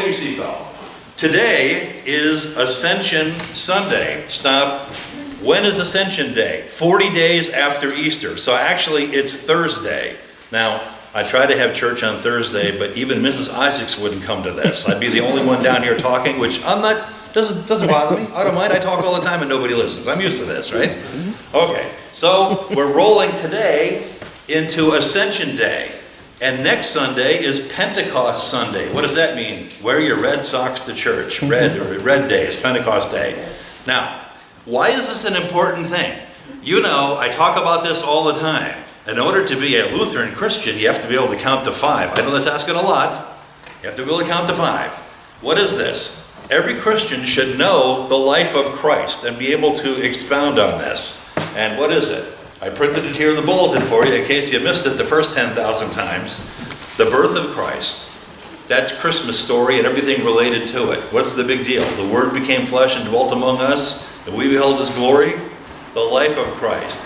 your seatbelt. Today is Ascension Sunday. Stop. When is Ascension Day? 40 days after Easter. So actually it's Thursday. Now, I try to have church on Thursday, but even Mrs. Isaacs wouldn't come to this. I'd be the only one down here talking, which I'm not, doesn't bother me. I don't mind. I talk all the time and nobody listens. I'm used to this, right? Okay, so we're rolling today into Ascension Day. And next Sunday is Pentecost Sunday. What does that mean? Wear your red socks to church. Red day is Pentecost Day. Now, why is this an important thing? You know, I talk about this all the time. In order to be a Lutheran Christian, you have to be able to count to 5. I know that's asking a lot. You have to be able to count to 5. What is this? Every Christian should know the life of Christ and be able to expound on this. And what is it? I printed it here in the bulletin for you in case you missed it the first 10,000 times. The birth of Christ. That's Christmas story and everything related to it. What's the big deal? The Word became flesh and dwelt among us, and we beheld His glory. The life of Christ.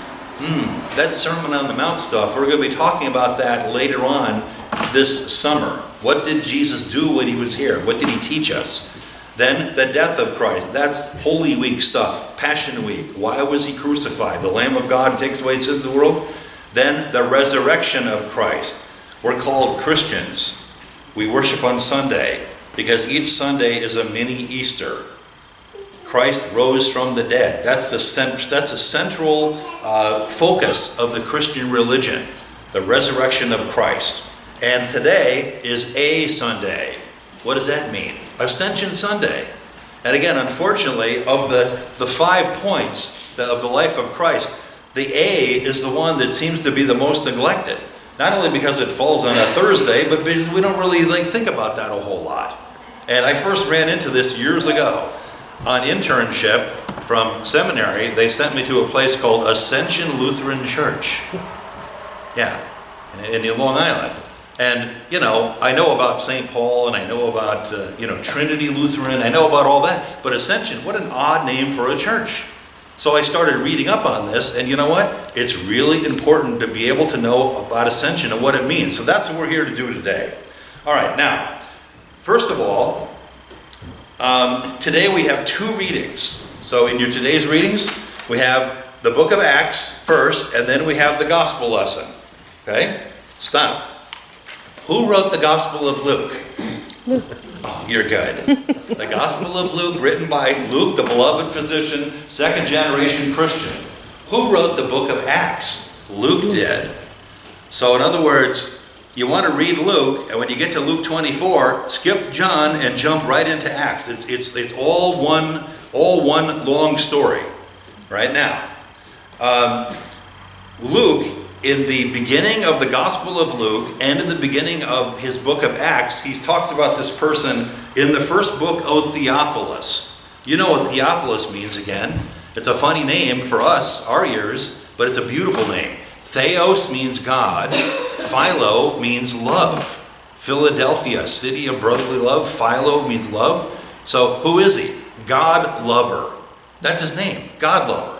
That Sermon on the Mount stuff, we're going to be talking about that later on this summer. What did Jesus do when He was here? What did He teach us? Then the death of Christ. That's Holy Week stuff. Passion Week. Why was He crucified? The Lamb of God who takes away the sins of the world. Then the resurrection of Christ. We're called Christians. We worship on Sunday because each Sunday is a mini Easter. Christ rose from the dead. That's a central focus of the Christian religion. The resurrection of Christ. And today is a Sunday. What does that mean? Ascension Sunday. And again, unfortunately, of the 5 points of the life of Christ, the A is the one that seems to be the most neglected. Not only because it falls on a Thursday, but because we don't really think about that a whole lot. And I first ran into this years ago. On internship from seminary, they sent me to a place called Ascension Lutheran Church. Yeah, in Long Island. And, you know, I know about St. Paul and I know about, Trinity Lutheran. I know about all that. But Ascension, what an odd name for a church. So I started reading up on this, and you know what? It's really important to be able to know about Ascension and what it means. So that's what we're here to do today. All right, now, first of all, today we have 2 readings. So in your today's readings, we have the book of Acts first, and then we have the gospel lesson. Okay? Stop. Who wrote the Gospel of Luke? Luke. Oh, you're good. The Gospel of Luke, written by Luke, the beloved physician, 2nd generation Christian. Who wrote the book of Acts? Luke did. So in other words, you want to read Luke, and when you get to Luke 24, skip John and jump right into Acts. It's all one long story. Right now, Luke, in the beginning of the Gospel of Luke and in the beginning of his book of Acts, he talks about this person in the first book, Theophilus. You know what Theophilus means again. It's a funny name for us, our ears, but it's a beautiful name. Theos means God. Philo means love. Philadelphia, city of brotherly love. Philo means love. So who is he? God lover. That's his name, God lover.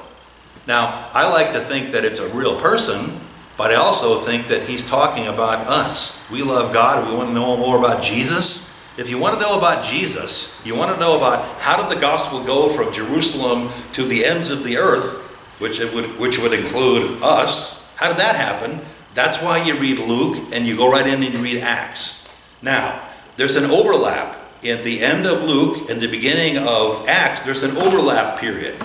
Now, I like to think that it's a real person, but I also think that he's talking about us. We love God. We want to know more about Jesus. If you want to know about Jesus, you want to know about how did the gospel go from Jerusalem to the ends of the earth, which would include us. How did that happen? That's why you read Luke and you go right in and you read Acts. Now, there's an overlap. At the end of Luke and the beginning of Acts, there's an overlap period.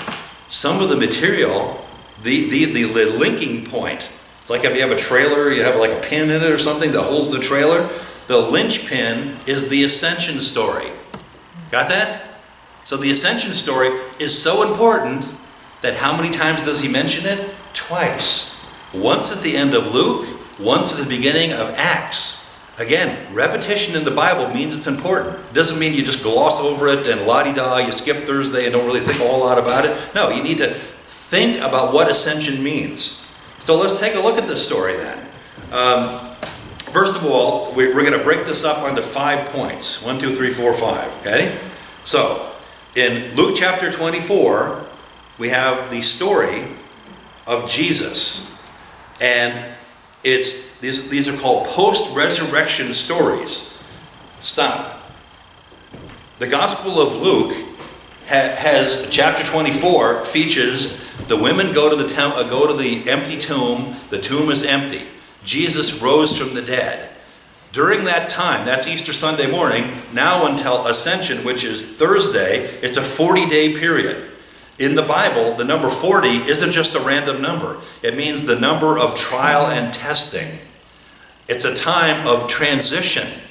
Some of the material, the linking point, it's like if you have a trailer, you have like a pin in it or something that holds the trailer. The linchpin is the Ascension story. Got that? So the Ascension story is so important that how many times does he mention it? Twice. Once at the end of Luke, once at the beginning of Acts. Again, repetition in the Bible means it's important. It doesn't mean you just gloss over it and la-di-da, you skip Thursday and don't really think a whole lot about it. No, you need to think about what Ascension means. So let's take a look at this story then. First of all, we're going to break this up into 5 points. 1, 2, 3, 4, 5. Okay? So, in Luke chapter 24, we have the story of Jesus. And these are called post-resurrection stories. Stop. The Gospel of Luke has chapter 24 features the women go to the empty tomb. The tomb is empty. Jesus rose from the dead. During that time, that's Easter Sunday morning, now until Ascension, which is Thursday, it's a 40-day period. In the Bible, the number 40 isn't just a random number. It means the number of trial and testing. It's a time of transition.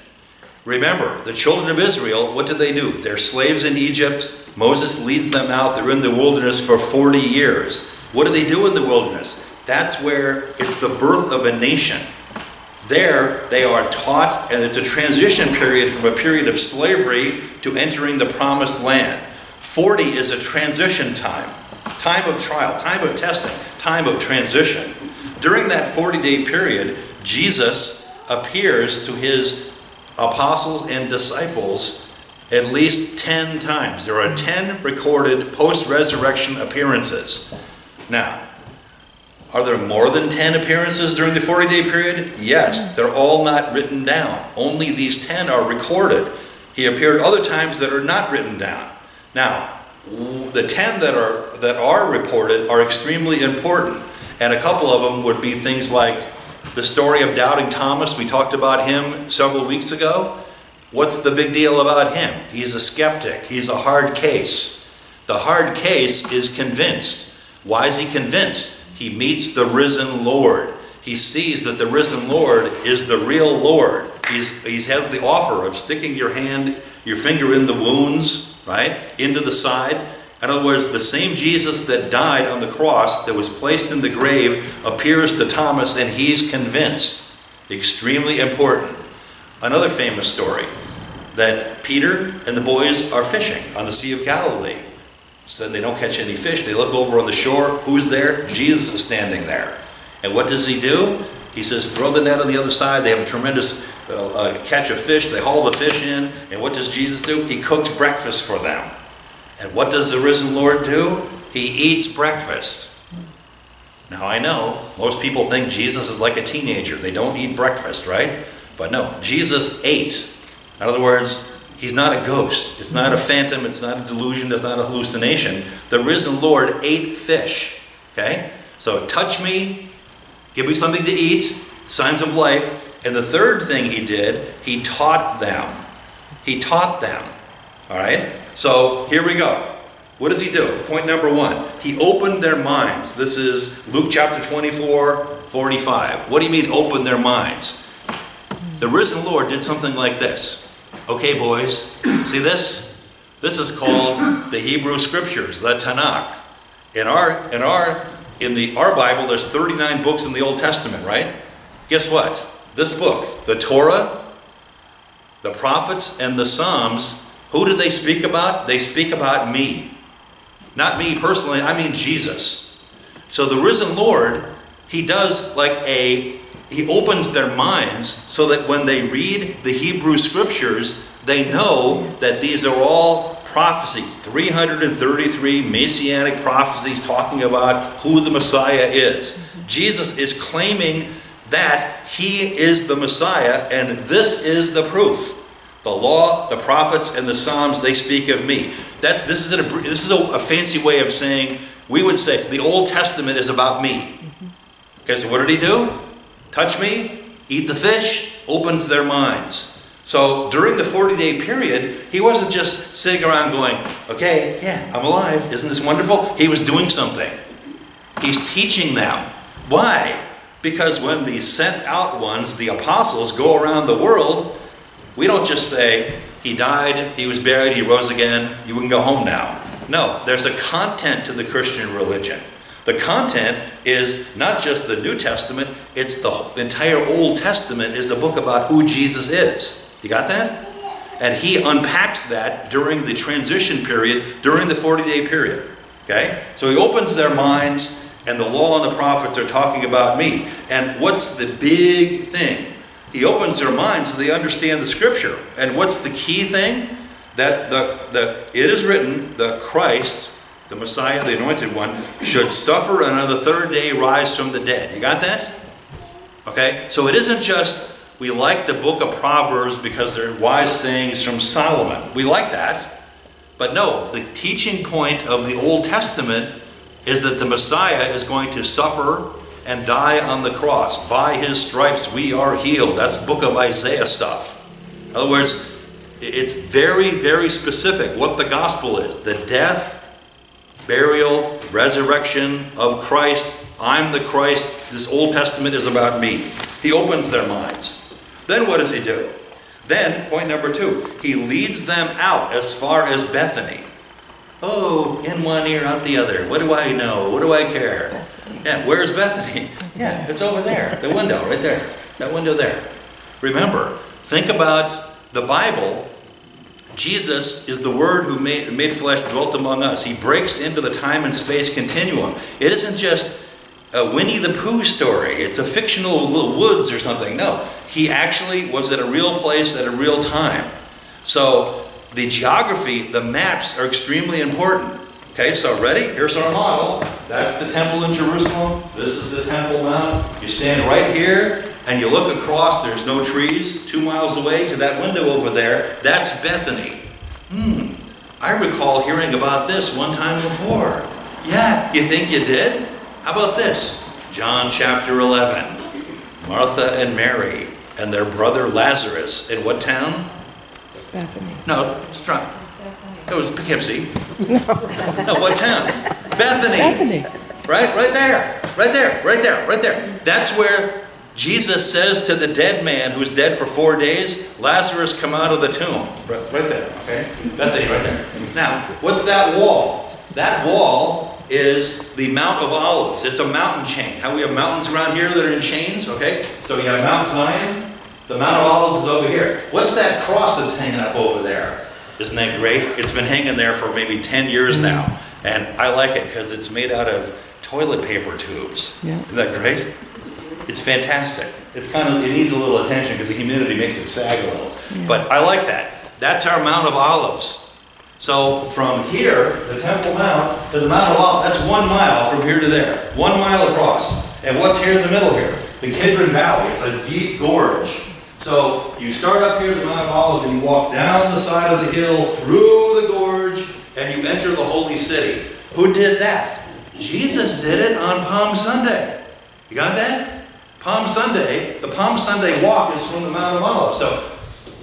Remember, the children of Israel, what did they do? They're slaves in Egypt. Moses leads them out. They're in the wilderness for 40 years. What do they do in the wilderness? That's where it's the birth of a nation. There, they are taught, and it's a transition period from a period of slavery to entering the promised land. 40 is a transition time of trial, time of testing, time of transition. During that 40-day period, Jesus appears to his apostles and disciples at least 10 times. There are 10 recorded post-resurrection appearances. Now, are there more than 10 appearances during the 40-day period? Yes, they're all not written down. Only these 10 are recorded. He appeared other times that are not written down. Now, the 10 that are reported are extremely important, and a couple of them would be things like the story of doubting Thomas. We talked about him several weeks ago. What's the big deal about him? He's a skeptic. He's a hard case. The hard case is convinced. Why is he convinced? He meets the risen Lord. He sees that the risen Lord is the real Lord. He's had the offer of sticking your finger in the wounds, right, into the side. In other words, the same Jesus that died on the cross, that was placed in the grave, appears to Thomas, and he's convinced. Extremely important. Another famous story, that Peter and the boys are fishing on the Sea of Galilee. So they don't catch any fish. They look over on the shore. Who's there? Jesus is standing there. And what does he do? He says, throw the net on the other side. They have a tremendous catch of fish. They haul the fish in. And what does Jesus do? He cooks breakfast for them. And what does the risen Lord do? He eats breakfast. Now I know, most people think Jesus is like a teenager. They don't eat breakfast, right? But no, Jesus ate. In other words, he's not a ghost. It's not a phantom. It's not a delusion. It's not a hallucination. The risen Lord ate fish. Okay? So touch me. Give me something to eat. Signs of life. And the third thing he did, he taught them. He taught them. All right? So here we go. What does he do? Point number 1. He opened their minds. This is Luke chapter 24, 45. What do you mean open their minds? The risen Lord did something like this. Okay, boys, see this? This is called the Hebrew Scriptures, the Tanakh. In our Bible, there's 39 books in the Old Testament, right? Guess what? This book, the Torah, the prophets, and the Psalms, who did they speak about? They speak about me. Not me personally, I mean Jesus. So the risen Lord, he opens their minds so that when they read the Hebrew Scriptures, they know that these are all prophecies. 333 messianic prophecies talking about who the Messiah is. Jesus is claiming that he is the Messiah, and this is the proof. The law, the prophets, and the Psalms, they speak of me. This is a fancy way of saying, we would say, the Old Testament is about me. Okay, so what did he do? Touch me, eat the fish, opens their minds. So during the 40-day period, he wasn't just sitting around going, okay, yeah, I'm alive. Isn't this wonderful? He was doing something. He's teaching them. Why? Because when the sent out ones, the apostles, go around the world, we don't just say, he died, he was buried, he rose again, you can go home now. No, there's a content to the Christian religion. The content is not just the New Testament, it's the entire Old Testament is a book about who Jesus is. You got that? And he unpacks that during the transition period, during the 40-day period. Okay? So he opens their minds, and the law and the prophets are talking about me. And what's the big thing? He opens their minds so they understand the Scripture. And what's the key thing? That it is written, the Christ, the Messiah, the Anointed One, should suffer and on the third day rise from the dead. You got that? Okay? So it isn't just, We like the book of Proverbs because they're wise sayings from Solomon. We like that. But no, the teaching point of the Old Testament is that the Messiah is going to suffer and die on the cross. By his stripes we are healed. That's book of Isaiah stuff. In other words, it's very, very specific what the gospel is. The death, burial, resurrection of Christ. I'm the Christ. This Old Testament is about me. He opens their minds. Then what does he do? Then, point number 2, he leads them out as far as Bethany. Oh, in one ear, out the other. What do I know? What do I care? Yeah, where's Bethany? Yeah, it's over there. The window, right there. That window there. Remember, think about the Bible. Jesus is the Word who made flesh, dwelt among us. He breaks into the time and space continuum. It isn't just a Winnie the Pooh story. It's a fictional little woods or something. No, he actually was at a real place at a real time. So the geography, the maps are extremely important. Okay, so ready? Here's our model. That's the temple in Jerusalem. This is the Temple Mount. You stand right here and you look across. There's no trees. 2 miles away to that window over there. That's Bethany. I recall hearing about this one time before. Yeah, you think you did? How about this? John chapter 11. Martha and Mary and their brother Lazarus. In what town? Bethany. No, it's not. It was Poughkeepsie. No, what town? Bethany. Bethany. Right there. Right there. Right there. Right there. That's where Jesus says to the dead man who's dead for 4 days, Lazarus, come out of the tomb. Right there. Okay? Bethany, right there. Now, what's that wall? That wall is the Mount of Olives. It's a mountain chain. How we have mountains around here that are in chains, okay? So you have Mount Zion. The Mount of Olives is over here. What's that cross that's hanging up over there? Isn't that great? It's been hanging there for maybe 10 years now. And I like it because it's made out of toilet paper tubes. Yeah. Isn't that great? It's fantastic. It needs a little attention because the humidity makes it sag a little. Yeah. But I like that. That's our Mount of Olives. So from here, the Temple Mount, to the Mount of Olives, that's 1 mile from here to there. 1 mile across. And what's here in the middle here? The Kidron Valley. It's a deep gorge. So you start up here at the Mount of Olives and you walk down the side of the hill, through the gorge, and you enter the holy city. Who did that? Jesus did it on Palm Sunday. You got that? Palm Sunday, the Palm Sunday walk is from the Mount of Olives. So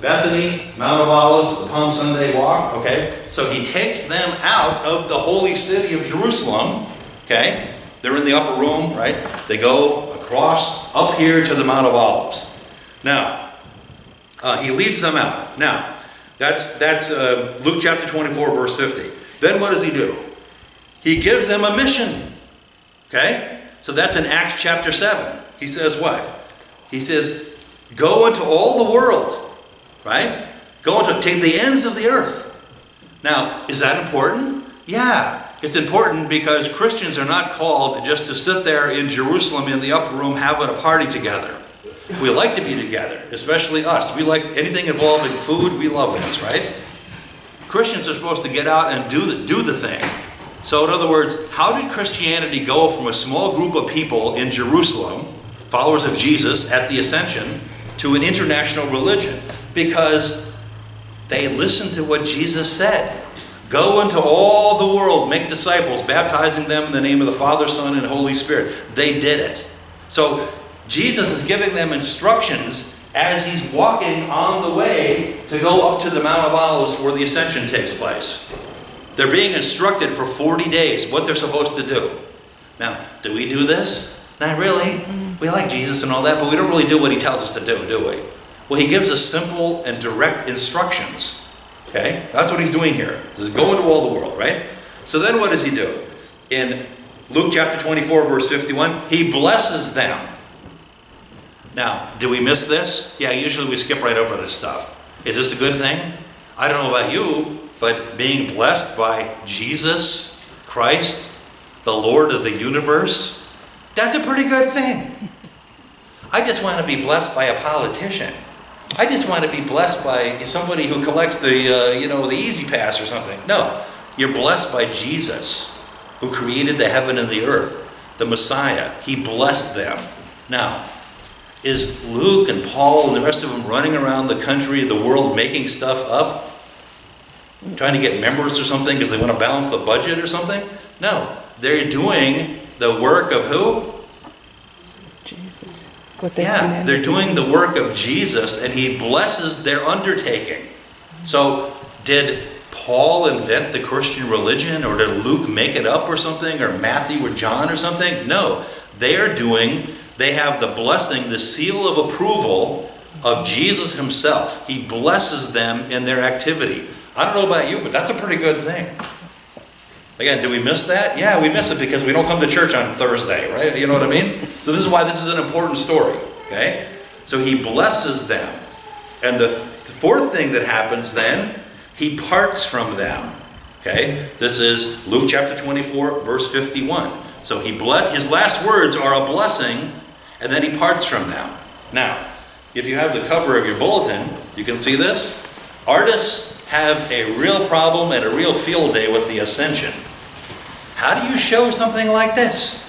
Bethany, Mount of Olives, the Palm Sunday walk, okay? So he takes them out of the holy city of Jerusalem, okay? They're in the upper room, right? They go across up here to the Mount of Olives. Now, he leads them out. Now, that's Luke chapter 24, verse 50. Then what does he do? He gives them a mission. Okay? So that's in Acts chapter 7. He says what? He says, go into all the world. Right? Go into take the ends of the earth. Now, is that important? Yeah. It's important because Christians are not called just to sit there in Jerusalem in the upper room having a party together. We like to be together, especially us. We like anything involving food. We love this, right? Christians are supposed to get out and do the thing. So in other words, how did Christianity go from a small group of people in Jerusalem, followers of Jesus at the Ascension, to an international religion? Because they listened to what Jesus said. Go into all the world, make disciples, baptizing them in the name of the Father, Son, and Holy Spirit. They did it. So Jesus is giving them instructions as he's walking on the way to go up to the Mount of Olives where the Ascension takes place. They're being instructed for 40 days what they're supposed to do. Now, do we do this? Not really. We like Jesus and all that, but we don't really do what he tells us to do we? Well, he gives us simple and direct instructions. Okay? That's what he's doing here. He's go into all the world, right? So then what does he do? In Luke chapter 24, verse 51, he blesses them. Now, do we miss this? Yeah, usually we skip right over this stuff. Is this a good thing? I don't know about you, but being blessed by Jesus Christ, the Lord of the universe, that's a pretty good thing. I just want to be blessed by a politician. I just want to be blessed by somebody who collects the Easy Pass or something. No, you're blessed by Jesus, who created the heaven and the earth, the Messiah. He blessed them. Now, Is Luke and Paul and the rest of them running around the country, the world, making stuff up? Trying to get members or something because they want to balance the budget or something? No, they're doing the work of who? Jesus. Yeah, they're doing the work of Jesus, and he blesses their undertaking. So, did Paul invent the Christian religion, or did Luke make it up or something, or Matthew or John or something? No, they have the blessing, the seal of approval of Jesus himself. He blesses them in their activity. I don't know about you, but that's a pretty good thing. Again, do we miss that? Yeah, we miss it because we don't come to church on Thursday, right? You know what I mean? So this is why this is an important story, okay? So he blesses them. And the fourth thing that happens then, he parts from them, okay? This is Luke chapter 24, verse 51. So his last words are a blessing, and then he parts from them. Now, if you have the cover of your bulletin, you can see this. Artists have a real problem and a real field day with the Ascension. How do you show something like this?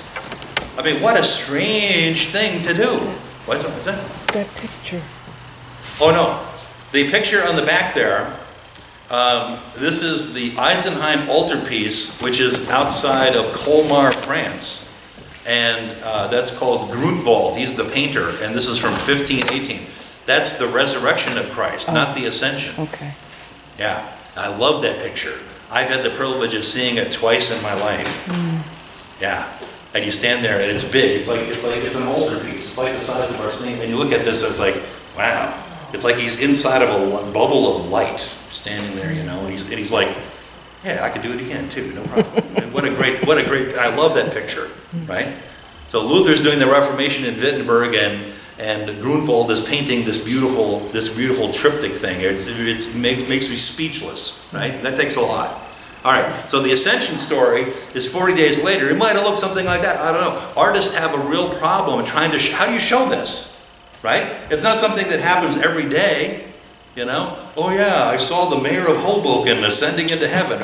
I mean, what a strange thing to do. What's that? That picture. Oh no, the picture on the back there, this is the Eisenheim altarpiece, which is outside of Colmar, France. And that's called Grunwald. He's the painter, and this is from 1518. That's the resurrection of Christ, not the Ascension. Okay. Yeah, I love that picture. I've had the privilege of seeing it twice in my life. Yeah, and you stand there, and it's big. It's an altarpiece. It's like the size of our thing. And you look at this, and it's like, wow. It's like he's inside of a bubble of light, standing there, you know. And he's like, yeah, I could do it again too, no problem. And what a great. I love that picture, right? So Luther's doing the Reformation in Wittenberg, and Grunwald is painting this beautiful triptych thing. It makes me speechless, right? That takes a lot. All right, so the Ascension story is 40 days later. It might have looked something like that. I don't know. Artists have a real problem trying to, how do you show this, right? It's not something that happens every day, you know? Oh yeah, I saw the mayor of Hoboken ascending into heaven.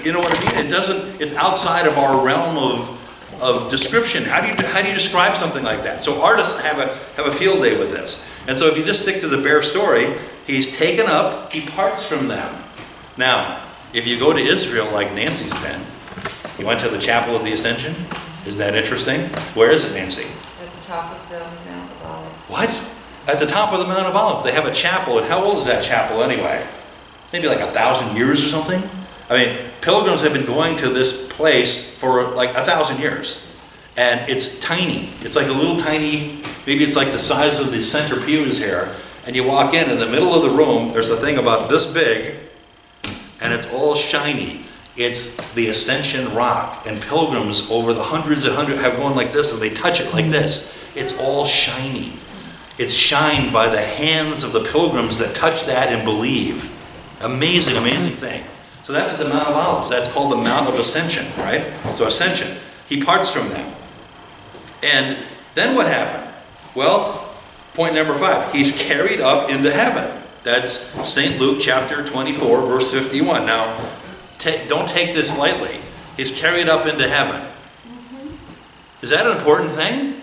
You know what I mean? It's outside of our realm of description. How do you describe something like that? So artists have a field day with this. And so if you just stick to the bare story, he's taken up, he parts from them. Now, if you go to Israel like Nancy's been, you went to the Chapel of the Ascension? Is that interesting? Where is it, Nancy? At the top of the Mount of Olives. What? At the top of the Mount of Olives. They have a chapel. And how old is that chapel anyway? Maybe like 1,000 years or something? I mean, pilgrims have been going to this place for like 1,000 years. And it's tiny. It's like a little tiny, maybe it's like the size of the center pews here. And you walk in the middle of the room, there's a thing about this big, and it's all shiny. It's the Ascension rock. And pilgrims over the hundreds and hundreds have gone like this, and they touch it like this. It's all shiny. It's shined by the hands of the pilgrims that touch that and believe. Amazing, amazing thing. So that's at the Mount of Olives. That's called the Mount of Ascension, right? So Ascension. He parts from them. And then what happened? Well, point number 5. He's carried up into heaven. That's St. Luke chapter 24, verse 51. Now, don't take this lightly. He's carried up into heaven. Is that an important thing?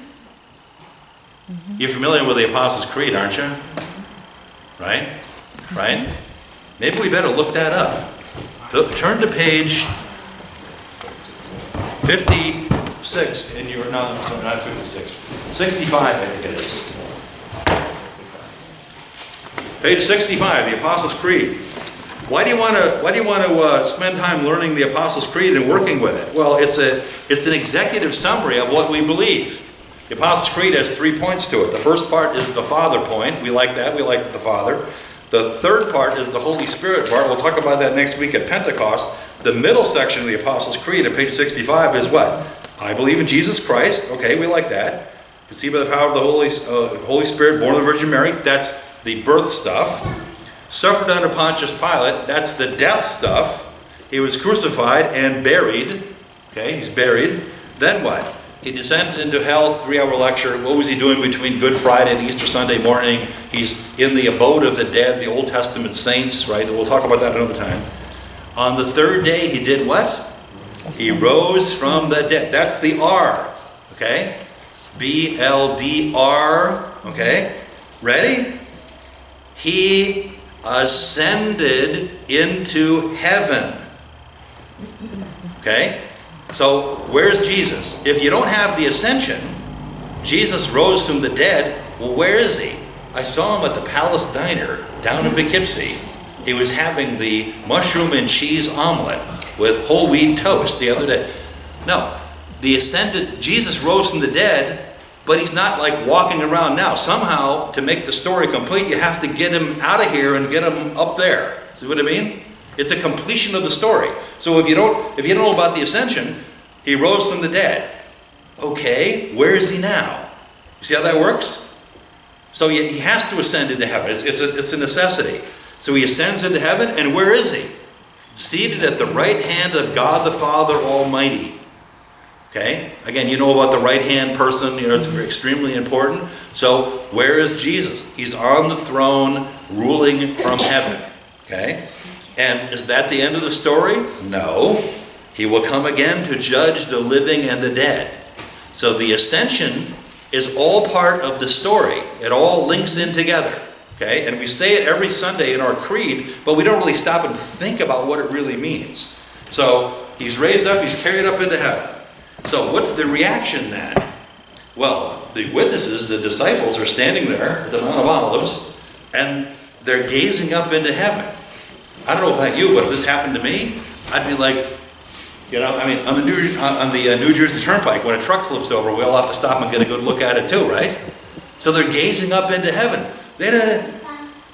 You're familiar with the Apostles' Creed, aren't you? Right? Right? Maybe we better look that up. Turn to page 56 in your, no, not 56. 65, I think it is. Page 65, the Apostles' Creed. Why do you want to spend time learning the Apostles' Creed and working with it? Well, it's an executive summary of what we believe. The Apostles' Creed has 3 points to it. The first part is the Father point. We like that. We like the Father. The third part is the Holy Spirit part. We'll talk about that next week at Pentecost. The middle section of the Apostles' Creed at page 65 is what? I believe in Jesus Christ. Okay, we like that. Conceived by the power of the Holy Spirit, born of the Virgin Mary. That's the birth stuff. Suffered under Pontius Pilate. That's the death stuff. He was crucified and buried. Okay, he's buried. Then what? He descended into hell, 3-hour lecture. What was he doing between Good Friday and Easter Sunday morning? He's in the abode of the dead, the Old Testament saints, right? We'll talk about that another time. On the third day, he did what? He rose from the dead. That's the R, okay? B-L-D-R, Okay? Ready? He ascended into heaven. Okay? So, where's Jesus? If you don't have the ascension, Jesus rose from the dead, well, where is he? I saw him at the Palace Diner down in Poughkeepsie. He was having the mushroom and cheese omelet with whole wheat toast the other day. No, the ascended, Jesus rose from the dead, but he's not like walking around now. Somehow, to make the story complete, you have to get him out of here and get him up there. See what I mean? It's a completion of the story. So if you don't know about the ascension, he rose from the dead. Okay, where is he now? You see how that works? So he has to ascend into heaven. It's a necessity. So he ascends into heaven, and where is he? Seated at the right hand of God the Father Almighty. Okay? Again, you know about the right-hand person. You know, it's extremely important. So, where is Jesus? He's on the throne, ruling from heaven. Okay? And is that the end of the story? No. He will come again to judge the living and the dead. So the ascension is all part of the story. It all links in together. Okay? And we say it every Sunday in our creed, but we don't really stop and think about what it really means. So, he's raised up, he's carried up into heaven. So what's the reaction then? Well, the witnesses, the disciples, are standing there at the Mount of Olives, and they're gazing up into heaven. I don't know about you, but if this happened to me, I'd be like, on the New Jersey Turnpike, when a truck flips over, we all have to stop and get a good look at it too, right? So they're gazing up into heaven.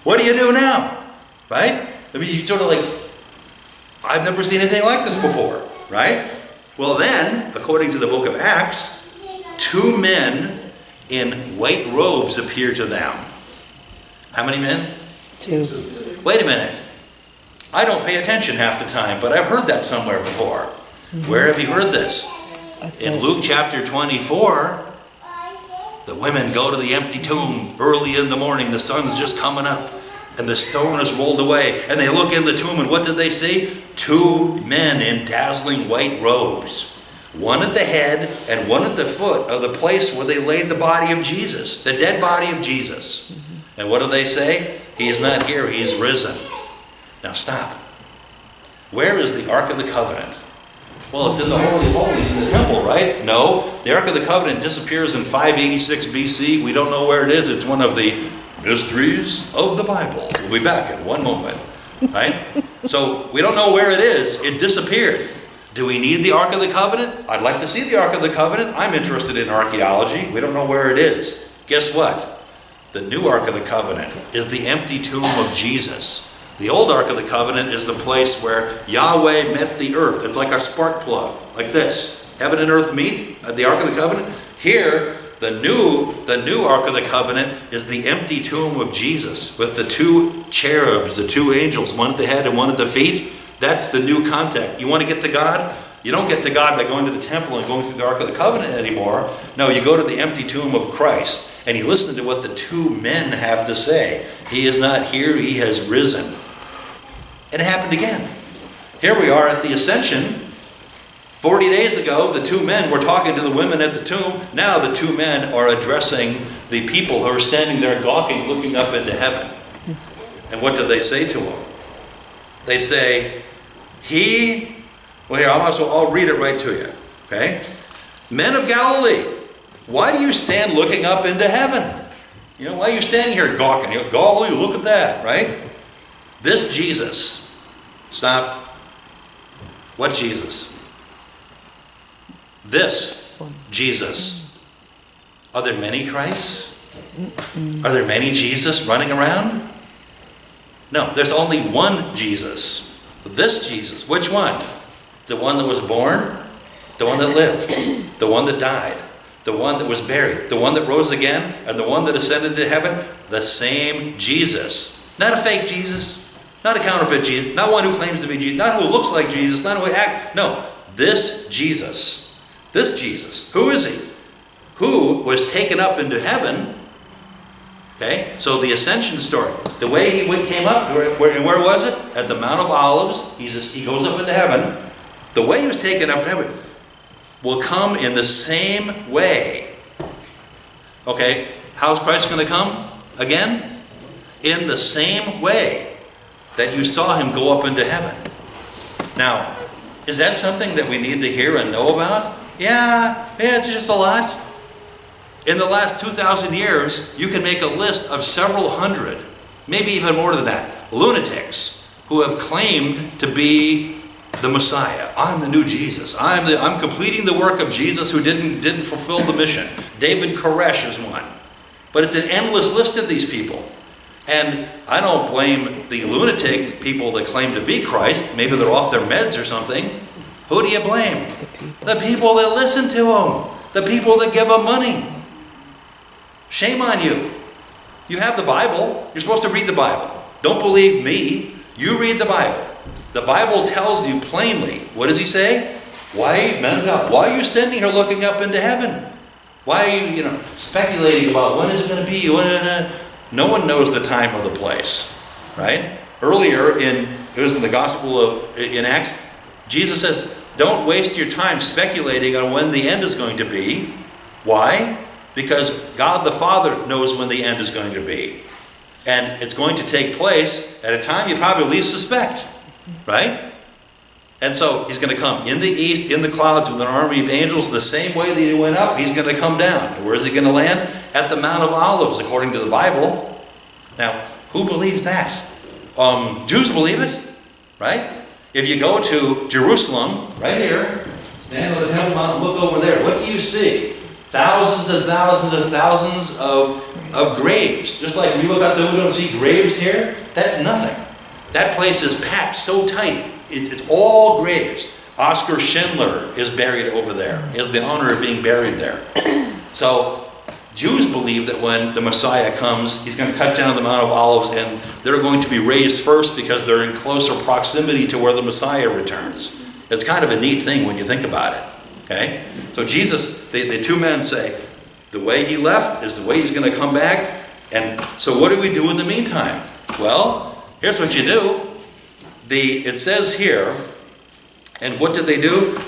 What do you do now? Right? I mean, you sort of like, I've never seen anything like this before, right? Well then, according to the book of Acts, 2 men in white robes appear to them. How many men? 2. Wait a minute. I don't pay attention half the time, but I've heard that somewhere before. Where have you heard this? In Luke chapter 24, the women go to the empty tomb early in the morning. The sun's just coming up, and the stone is rolled away. And they look in the tomb, and what did they see? 2 men in dazzling white robes. One at the head and one at the foot of the place where they laid the body of Jesus, the dead body of Jesus. And what do they say? He is not here, he is risen. Now stop. Where is the Ark of the Covenant? Well, it's in the Holy of Holies in the temple, right? No, the Ark of the Covenant disappears in 586 BC. We don't know where it is. It's one of the mysteries of the Bible. We'll be back in one moment, right? So we don't know where it is. It disappeared. Do we need the Ark of the Covenant? I'd like to see the Ark of the Covenant. I'm interested in archaeology. We don't know where it is. Guess what? The new Ark of the Covenant is the empty tomb of Jesus. The old Ark of the Covenant is the place where Yahweh met the earth. It's like our spark plug, like this. Heaven and earth meet at the Ark of the Covenant. Here, the new Ark of the Covenant is the empty tomb of Jesus with the 2 cherubs, the 2 angels, one at the head and one at the feet. That's the new contact. You want to get to God? You don't get to God by going to the temple and going through the Ark of the Covenant anymore. No, you go to the empty tomb of Christ and you listen to what the 2 men have to say. He is not here, he has risen. And it happened again. Here we are at the Ascension. 40 days ago, the 2 men were talking to the women at the tomb. Now the 2 men are addressing the people who are standing there gawking, looking up into heaven. And what do they say to him? They say, I'll read it right to you. Okay? Men of Galilee, why do you stand looking up into heaven? Why are you standing here gawking? Galilee, look at that, right? This Jesus, stop. What Jesus? This Jesus. Are there many Christs? Are there many Jesus running around? No, there's only one Jesus. This Jesus. Which one? The one that was born? The one that lived? The one that died? The one that was buried? The one that rose again? And the one that ascended to heaven? The same Jesus. Not a fake Jesus. Not a counterfeit Jesus. Not one who claims to be Jesus. Not who looks like Jesus. Not who acts. No. This Jesus. This Jesus. Who is he? Who was taken up into heaven. Okay, so the Ascension story. The way he came up, where was it? At the Mount of Olives. He goes up into heaven. The way he was taken up into heaven will come in the same way. Okay, How's Christ going to come again? In the same way that you saw him go up into heaven. Now, is that something that we need to hear and know about? Yeah, it's just a lot. In the last 2,000 years, you can make a list of several hundred, maybe even more than that, lunatics who have claimed to be the Messiah. I'm the new Jesus. I'm completing the work of Jesus who didn't fulfill the mission. David Koresh is one. But it's an endless list of these people. And I don't blame the lunatic people that claim to be Christ. Maybe they're off their meds or something. Who do you blame? The people that listen to him. The people that give him money. Shame on you. You have the Bible. You're supposed to read the Bible. Don't believe me. You read the Bible. The Bible tells you plainly. What does he say? Why are you standing here looking up into heaven? Why are you, speculating about when is it going to be? No one knows the time or the place, right? Earlier it was in the Gospel in Acts, Jesus says, don't waste your time speculating on when the end is going to be. Why? Because God the Father knows when the end is going to be. And it's going to take place at a time you probably least suspect, right? And so he's going to come in the east, in the clouds, with an army of angels, the same way that he went up, he's going to come down. And where is he going to land? At the Mount of Olives, according to the Bible. Now, who believes that? Jews believe it, right? If you go to Jerusalem, right here, stand on the Temple Mount and look over there, what do you see? Thousands and thousands and thousands of graves. Just like we look out the window and see graves here, that's nothing. That place is packed so tight. It's all graves. Oskar Schindler is buried over there. He has the honor of being buried there. So Jews believe that when the Messiah comes, he's going to cut down the Mount of Olives and they're going to be raised first because they're in closer proximity to where the Messiah returns. It's kind of a neat thing when you think about it. Okay? So Jesus, the two men say, the way he left is the way he's going to come back. And so what do we do in the meantime? Well, here's what you do. It says here, and what did they do?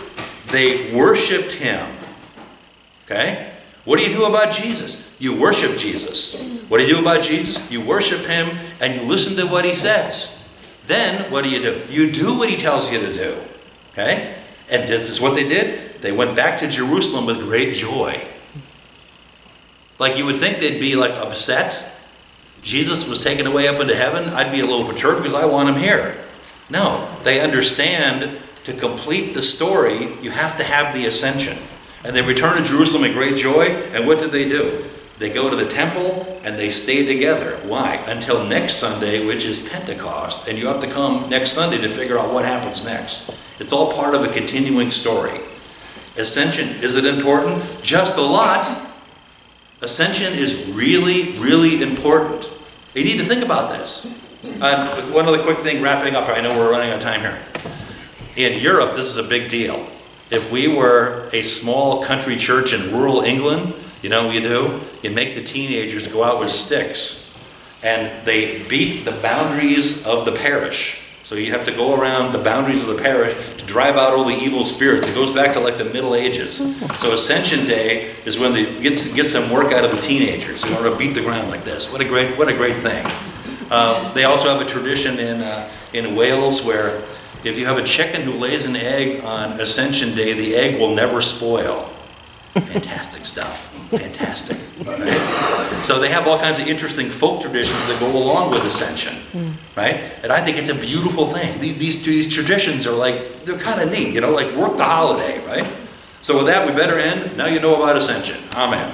They worshipped him. Okay? What do you do about Jesus? You worship Jesus. What do you do about Jesus? You worship him and you listen to what he says. Then, what do? You do what he tells you to do. Okay? And this is what they did. They went back to Jerusalem with great joy. Like you would think they'd be like upset. Jesus was taken away up into heaven. I'd be a little perturbed because I want him here. No, they understand to complete the story, you have to have the ascension. And they return to Jerusalem in great joy. And what did they do? They go to the temple and they stay together. Why? Until next Sunday, which is Pentecost. And you have to come next Sunday to figure out what happens next. It's all part of a continuing story. Ascension, is it important? Just a lot. Ascension is really, really important. You need to think about this. One other quick thing, wrapping up. I know we're running out of time here. In Europe, this is a big deal. If we were a small country church in rural England, you know what you do? You make the teenagers go out with sticks. And they beat the boundaries of the parish. So you have to go around the boundaries of the parish to drive out all the evil spirits. It goes back to like the Middle Ages. So Ascension Day is when they get some work out of the teenagers in order to beat the ground like this. What a great thing. They also have a tradition in Wales where if you have a chicken who lays an egg on Ascension Day, the egg will never spoil. Fantastic stuff. Fantastic. Right? So they have all kinds of interesting folk traditions that go along with Ascension. Right? And I think it's a beautiful thing. These traditions are they're kind of neat, like work the holiday, right? So with that, we better end. Now you know about Ascension. Amen.